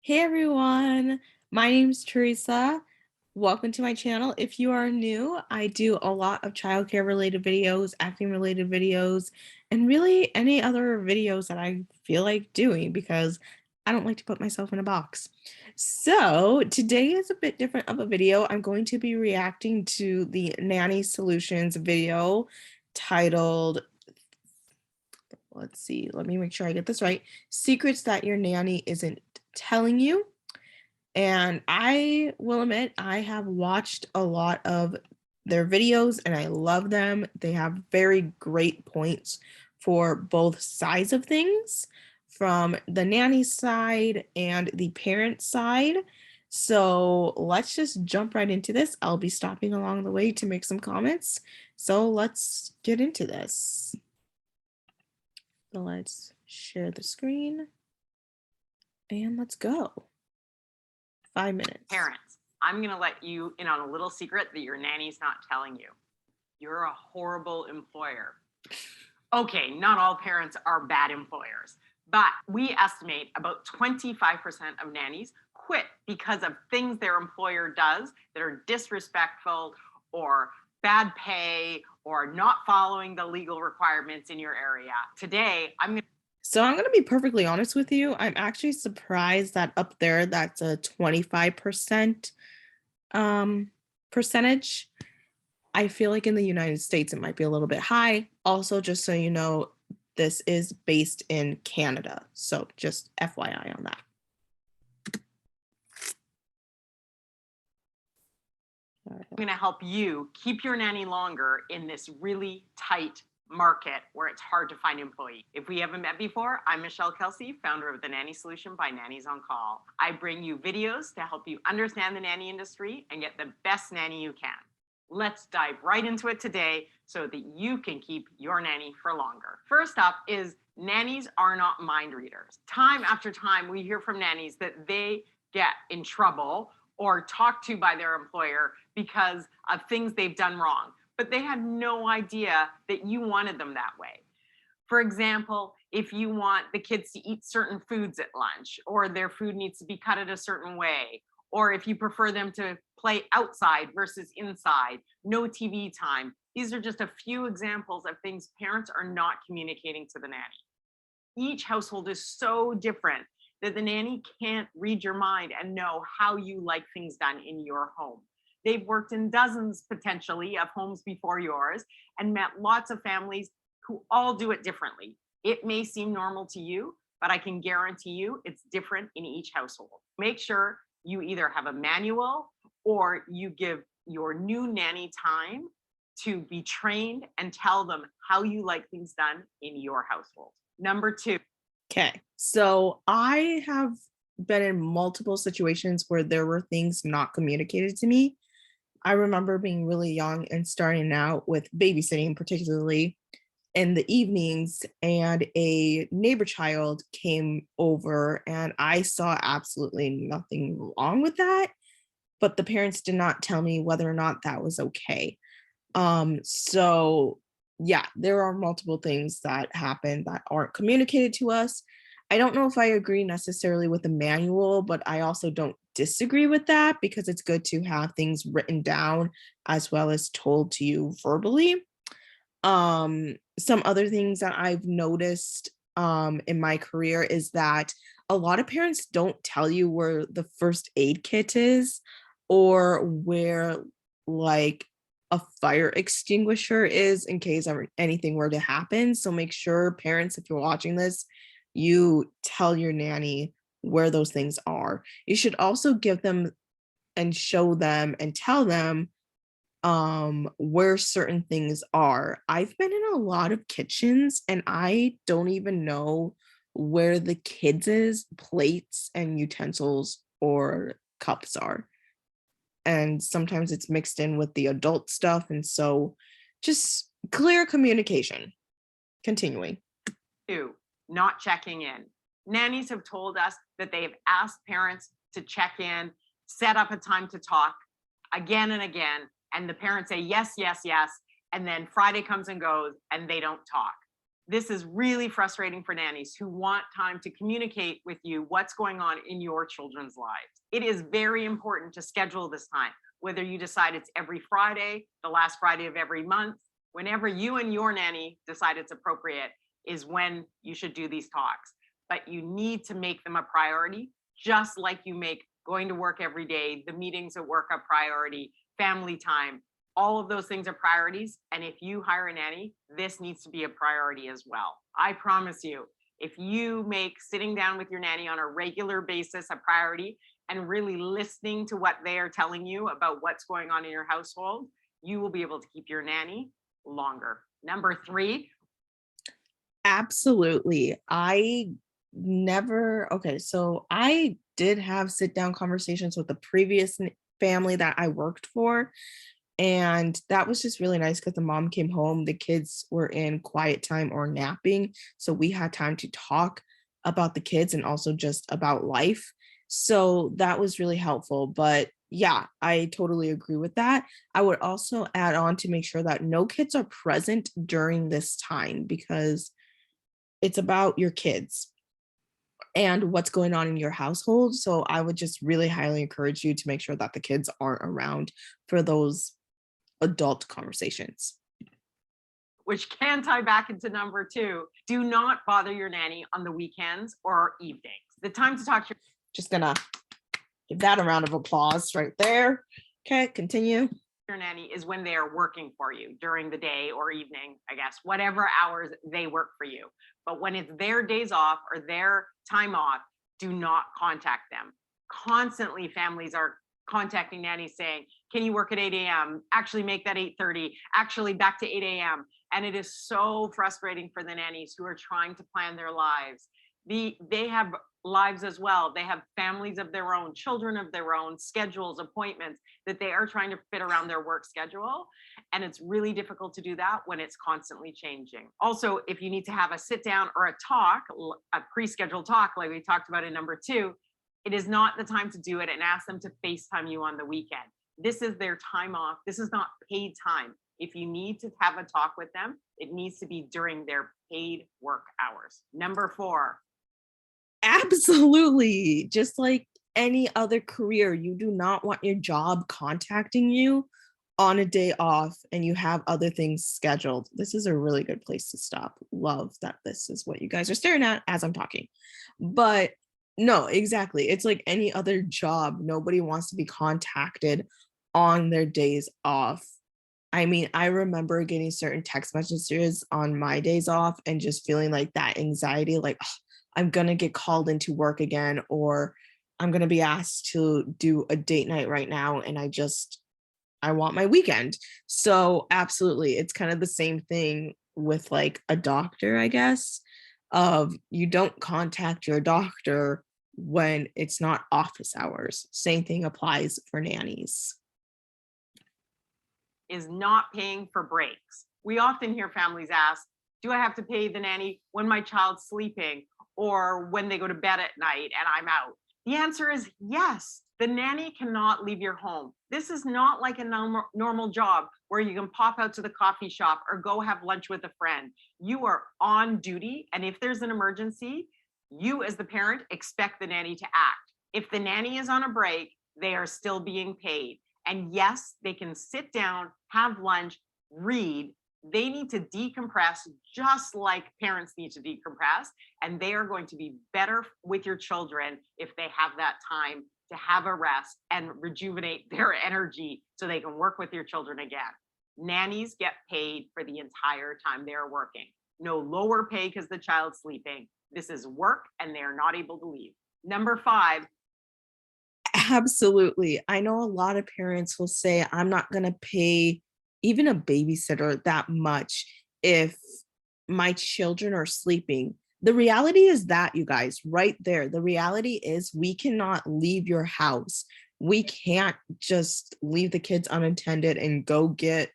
Hey everyone, my name's Teresa. Welcome to my channel. If you are new, I do a lot of childcare related videos, acting related videos, and really any other videos that I feel like doing because I don't like to put myself in a box. So today is a bit different of a video. I'm going to be reacting to the Nanny Solutions video titled, let's see, let me make sure I get this right, Secrets That Your Nanny Isn't Telling You. And I will admit, I have watched a lot of their videos and I love them. They have very great points for both sides of things, from the nanny side and the parent side. So let's just jump right into this. I'll be stopping along the way to make some comments. So let's get into this. So let's share the screen and let's go. 5 minutes. Parents, I'm going to let you in on a little secret that your nanny's not telling you. You're a horrible employer. Okay, not all parents are bad employers, but we estimate about 25% of nannies quit because of things their employer does that are disrespectful or bad pay or not following the legal requirements in your area. Today, So I'm going to be perfectly honest with you. I'm actually surprised that up there that's a 25% percentage. I feel like in the United States it might be a little bit high. Also, just so you know, this is based in Canada. So just FYI on that. I'm going to help you keep your nanny longer in this really tight market where it's hard to find employees. If we haven't met before, I'm Michelle Kelsey, founder of the Nanny Solution by Nannies on Call. I bring you videos to help you understand the nanny industry and get the best nanny you can. Let's dive right into it today so that you can keep your nanny for longer. First up is nannies are not mind readers. Time after time, we hear from nannies that they get in trouble or talked to by their employer because of things they've done wrong, but they had no idea that you wanted them that way. For example, if you want the kids to eat certain foods at lunch, or their food needs to be cut at a certain way, or if you prefer them to play outside versus inside, no TV time. These are just a few examples of things parents are not communicating to the nanny. Each household is so different that the nanny can't read your mind and know how you like things done in your home. They've worked in dozens potentially of homes before yours and met lots of families who all do it differently. It may seem normal to you, but I can guarantee you it's different in each household. Make sure you either have a manual or you give your new nanny time to be trained and tell them how you like things done in your household. Number 2. Okay, so I have been in multiple situations where there were things not communicated to me. I remember being really young and starting out with babysitting, particularly in the evenings, and a neighbor child came over and I saw absolutely nothing wrong with that, but the parents did not tell me whether or not that was okay. So yeah, there are multiple things that happen that aren't communicated to us. I don't know if I agree necessarily with the manual, but I also don't disagree with that because it's good to have things written down as well as told to you verbally. Some other things that I've noticed in my career is that a lot of parents don't tell you where the first aid kit is or where like a fire extinguisher is in case anything were to happen. So make sure, parents, if you're watching this, you tell your nanny where those things are. You should also give them and show them and tell them where certain things are. I've been in a lot of kitchens and I don't even know where the kids' plates and utensils or cups are. And sometimes it's mixed in with the adult stuff. And so just clear communication. Continuing. 2, not checking in. Nannies have told us that they have asked parents to check in, set up a time to talk again and again, and the parents say yes, yes, yes, and then Friday comes and goes and they don't talk. This is really frustrating for nannies who want time to communicate with you what's going on in your children's lives. It is very important to schedule this time, whether you decide it's every Friday, the last Friday of every month, whenever you and your nanny decide it's appropriate is when you should do these talks. But you need to make them a priority, just like you make going to work every day, the meetings at work a priority, family time, all of those things are priorities. And if you hire a nanny, this needs to be a priority as well. I promise you, if you make sitting down with your nanny on a regular basis a priority and really listening to what they are telling you about what's going on in your household, you will be able to keep your nanny longer. Number 3. Absolutely. So I did have sit down conversations with the previous family that I worked for. And that was just really nice because the mom came home, the kids were in quiet time or napping. So we had time to talk about the kids and also just about life. So that was really helpful. But yeah, I totally agree with that. I would also add on to make sure that no kids are present during this time because it's about your kids and what's going on in your household. So I would just really highly encourage you to make sure that the kids aren't around for those adult conversations. Which can tie back into number 2. Do not bother your nanny on the weekends or evenings. The time to talk to Just gonna give that a round of applause right there. Okay, continue. your nanny is when they are working for you during the day or evening, I guess, whatever hours they work for you. But when it's their days off or their time off, do not contact them. Constantly, families are contacting nannies saying, can you work at 8 a.m.? Actually make that 8:30, actually back to 8 a.m. And it is so frustrating for the nannies who are trying to plan their lives. They have lives as well. They have families of their own, children of their own, schedules, appointments that they are trying to fit around their work schedule. And it's really difficult to do that when it's constantly changing. Also, if you need to have a sit down or a talk, a pre-scheduled talk, like we talked about in number 2, it is not the time to do it and ask them to FaceTime you on the weekend. This is their time off. This is not paid time. If you need to have a talk with them, it needs to be during their paid work hours. Number 4. Absolutely. Just like any other career, you do not want your job contacting you on a day off and you have other things scheduled. This is a really good place to stop. Love that this is what you guys are staring at as I'm talking. But no, exactly. It's like any other job. Nobody wants to be contacted on their days off. I mean, I remember getting certain text messages on my days off and just feeling like that anxiety, like, "Oh, I'm going to get called into work again, or I'm going to be asked to do a date night right now. And I want my weekend." So absolutely. It's kind of the same thing with like a doctor, I guess, of you don't contact your doctor when it's not office hours. Same thing applies for nannies. Is not paying for breaks. We often hear families ask, do I have to pay the nanny when my child's sleeping or when they go to bed at night and I'm out? The answer is yes. The nanny cannot leave your home. This is not like a normal job where you can pop out to the coffee shop or go have lunch with a friend. You are on duty. And if there's an emergency, you as the parent expect the nanny to act. If the nanny is on a break, they are still being paid. And yes, they can sit down, have lunch, read. They need to decompress just like parents need to decompress. And they are going to be better with your children if they have that time to have a rest and rejuvenate their energy so they can work with your children again. Nannies get paid for the entire time they're working. No lower pay because the child's sleeping. This is work and they are not able to leave. Number 5, Absolutely. I know a lot of parents will say, I'm not going to pay even a babysitter that much if my children are sleeping. The reality is that, you guys, right there, the reality is we cannot leave your house. We can't just leave the kids unattended and go get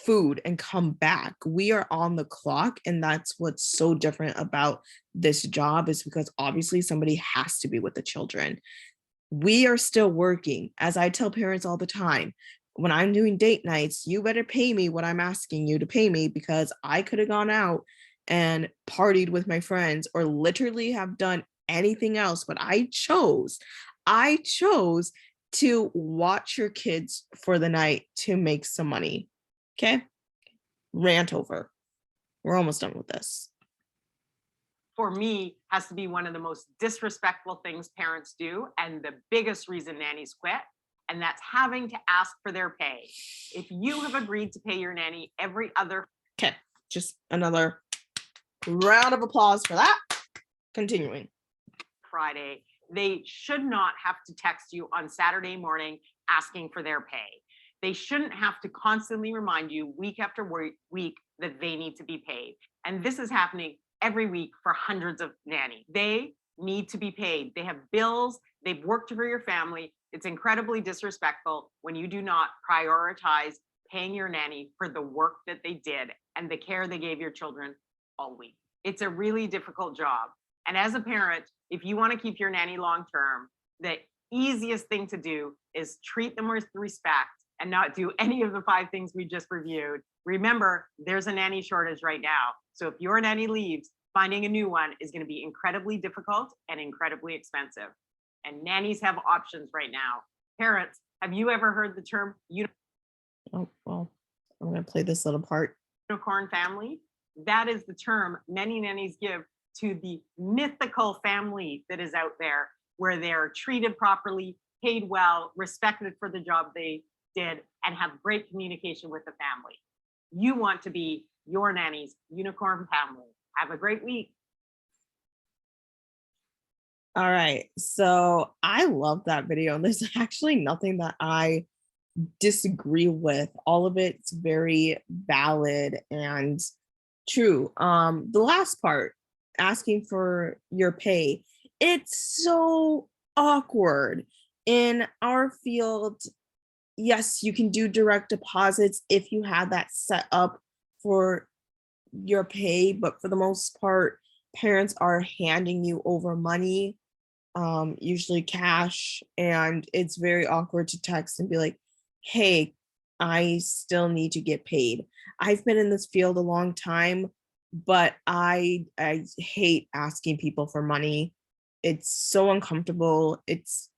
food and come back. We are on the clock. And that's what's so different about this job, is because obviously somebody has to be with the children. We are still working. As I tell parents all the time, when I'm doing date nights, you better pay me what I'm asking you to pay me, because I could have gone out and partied with my friends or literally have done anything else, but I chose to watch your kids for the night to make some money. Okay? Rant over. We're almost done with this. For me, has to be one of the most disrespectful things parents do, and the biggest reason nannies quit, and that's having to ask for their pay. If you have agreed to pay your nanny every other Okay, just another round of applause for that. Continuing. Friday, they should not have to text you on Saturday morning asking for their pay. They shouldn't have to constantly remind you week after week that they need to be paid. And this is happening every week for hundreds of nannies. They need to be paid. They have bills, they've worked for your family. It's incredibly disrespectful when you do not prioritize paying your nanny for the work that they did and the care they gave your children all week. It's a really difficult job. And as a parent, if you want to keep your nanny long term, the easiest thing to do is treat them with respect and not do any of the 5 things we just reviewed. Remember, there's a nanny shortage right now. So if your nanny leaves, finding a new one is going to be incredibly difficult and incredibly expensive. And nannies have options right now. Parents, have you ever heard the term Oh, well, I'm going to play this little part. unicorn family? That is the term many nannies give to the mythical family that is out there, where they're treated properly, paid well, respected for the job they did, and have great communication with the family. You want to be your nanny's unicorn family. Have a great week. All right. So I love that video. And there's actually nothing that I disagree with. All of it's very valid and true. The last part, asking for your pay, it's so awkward in our field. Yes, you can do direct deposits if you have that set up for your pay, but for the most part, parents are handing you over money, usually cash, and it's very awkward to text and be like, hey, I still need to get paid. I've been in this field a long time, but I hate asking people for money. It's so uncomfortable. It's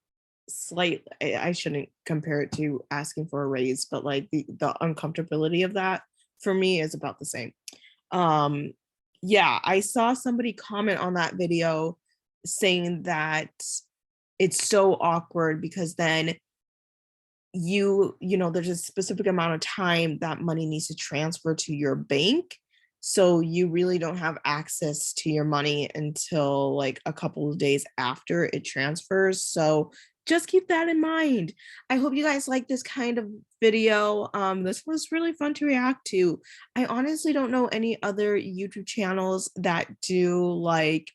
slight, I shouldn't compare it to asking for a raise, but like the uncomfortability of that for me is about the same. Yeah, I saw somebody comment on that video saying that it's so awkward because then there's a specific amount of time that money needs to transfer to your bank, so you really don't have access to your money until like a couple of days after it transfers. So just keep that in mind. I hope you guys like this kind of video. This was really fun to react to. I honestly don't know any other YouTube channels that do like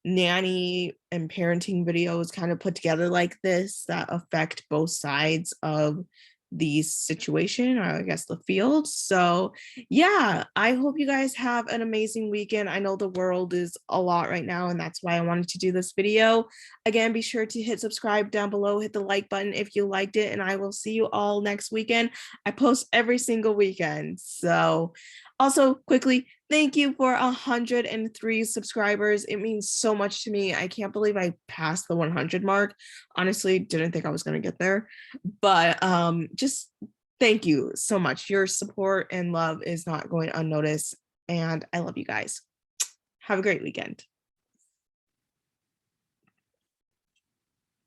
nanny and parenting videos kind of put together like this that affect both sides of the situation, or I guess the field. So yeah, I hope you guys have an amazing weekend. I know the world is a lot right now, and that's why I wanted to do this video. Again, be sure to hit subscribe down below, hit the like button if you liked it, and I will see you all next weekend. I post every single weekend. So also quickly, thank you for 103 subscribers. It means so much to me. I can't believe I passed the 100 mark. Honestly, didn't think I was going to get there. But just thank you so much. Your support and love is not going unnoticed. And I love you guys. Have a great weekend.